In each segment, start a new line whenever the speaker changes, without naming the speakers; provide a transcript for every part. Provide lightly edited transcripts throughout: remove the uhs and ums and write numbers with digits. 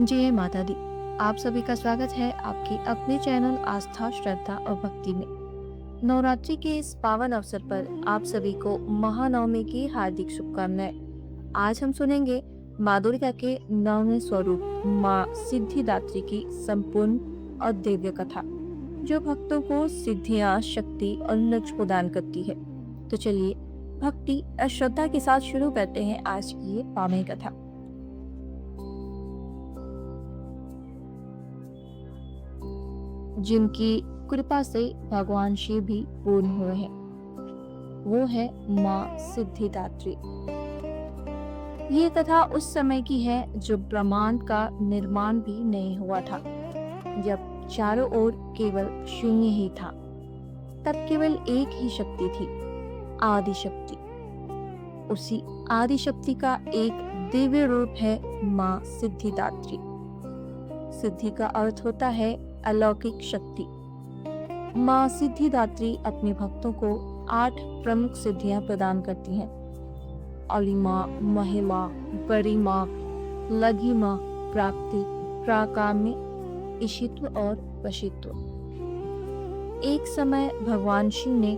जय माता दी। आप सभी का स्वागत है आपके अपने चैनल आस्था श्रद्धा और भक्ति में। नवरात्रि के इस पावन अवसर पर आप सभी को महानवमी की हार्दिक शुभकामनाएं। आज हम सुनेंगे माँ दुर्गा के नौवें स्वरूप माँ सिद्धिदात्री की संपूर्ण और दिव्य कथा, जो भक्तों को सिद्धियां, शक्ति और लक्ष्य प्रदान करती है। तो चलिए भक्ति और श्रद्धा के साथ शुरू करते हैं आज की ये पावन कथा। जिनकी कृपा से भगवान शिव भी पूर्ण हुए हैं, वो है माँ सिद्धिदात्री। ये कथा उस समय की है जब ब्रह्मांड का निर्माण भी नहीं हुआ था, जब चारों ओर केवल शून्य ही था। तब केवल एक ही शक्ति थी, आदि शक्ति। उसी आदि शक्ति का एक दिव्य रूप है माँ सिद्धिदात्री। सिद्धि का अर्थ होता है अलौकिक शक्ति। माँ सिद्धिदात्री अपने भक्तों को 8 प्रमुख सिद्धियां प्रदान करती हैं: अलिमा, महिमा, गरिमा, लघिमा, प्राप्ति, प्राकाम्य, इशित्व और वशित्व। एक समय भगवान शिव ने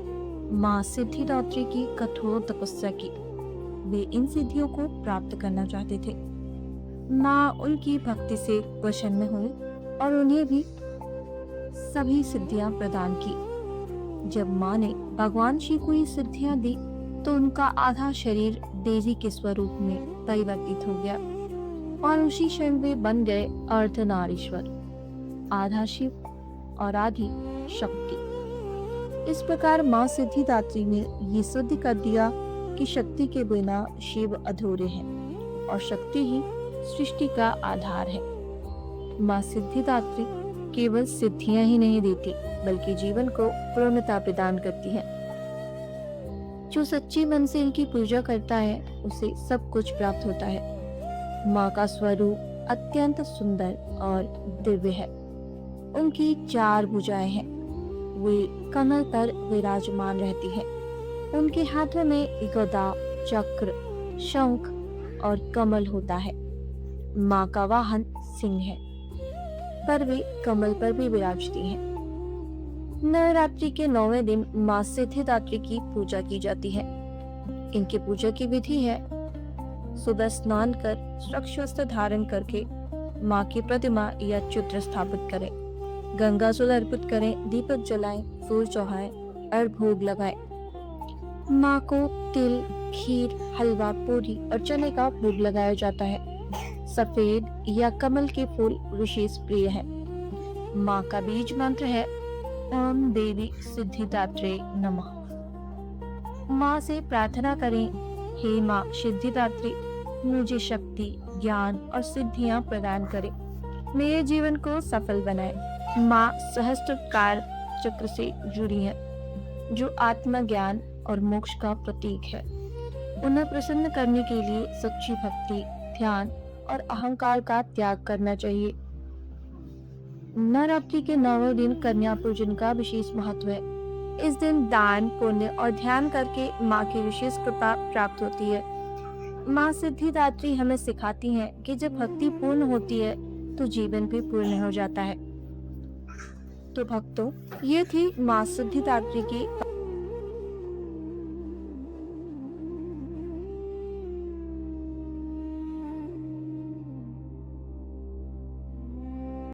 माँ सिद्धिदात्री की कठोर तपस्या की। वे इन सिद्धियों को प्राप्त करना चाहते थे। माँ उनकी भक्ति से प्रसन्न हुई और उन्हें भी सभी सिद्धियां प्रदान की। जब माँ ने भगवान शिव को ये सिद्धियां दी तो उनका आधा शरीर देवी के स्वरूप में परिवर्तित हो गया और उसी क्षण वे बन गए अर्धनारीश्वर, आधा शिव और आधी शक्ति। इस प्रकार माँ सिद्धिदात्री ने ये सिद्ध कर दिया कि शक्ति के बिना शिव अधूरे हैं और शक्ति ही सृष्टि का आधार है। माँ सिद्धिदात्री केवल सिद्धियां ही नहीं देती, बल्कि जीवन को पूर्णता प्रदान करती है। जो सच्ची मन से इनकी पूजा करता है उसे सब कुछ प्राप्त होता है। माँ का स्वरूप अत्यंत सुंदर और दिव्य है। उनकी 4 भुजाएं हैं। वे कमल पर विराजमान रहती है। उनके हाथों में गदा, चक्र, शंख और कमल होता है। माँ का वाहन सिंह है, पर वे कमल पर भी विराजती हैं। नवरात्रि के 9वें दिन माँ सिद्धिदात्री की पूजा की जाती है। इनकी पूजा की विधि है: सुबह स्नान कर स्वच्छ वस्त्र धारण करके माँ की प्रतिमा या चित्र स्थापित करें, गंगा जल अर्पित करें, दीपक जलाएं, फूल चढ़ाएं और भोग लगाएं। माँ को तिल, खीर, हलवा, पूरी और चने का भोग लगाया जाता है। सफेद या कमल के फूल विशेष प्रिय है। माँ का बीज मंत्र है ओम देवी सिद्धिदात्रे नमः। माँ से प्रार्थना करें, हे माँ सिद्धिदात्री, मुझे शक्ति, ज्ञान और सिद्धियां प्रदान करें, मेरे जीवन को सफल बनाए। माँ सहस्त्रकार चक्र से जुड़ी है, जो आत्मज्ञान और मोक्ष का प्रतीक है। उन्हें प्रसन्न करने के लिए सच्ची भक्ति, ध्यान और अहंकार का त्याग करना चाहिए। नवरात्रि के 9वें दिन कन्या पूजन का विशेष महत्व है। इस दिन दान, पुण्य और ध्यान करके माँ की विशेष कृपा प्राप्त होती है। माँ सिद्धिदात्री हमें सिखाती हैं कि जब भक्ति पूर्ण होती है तो जीवन भी पूर्ण हो जाता है। तो भक्तों, ये थी माँ सिद्धिदात्री की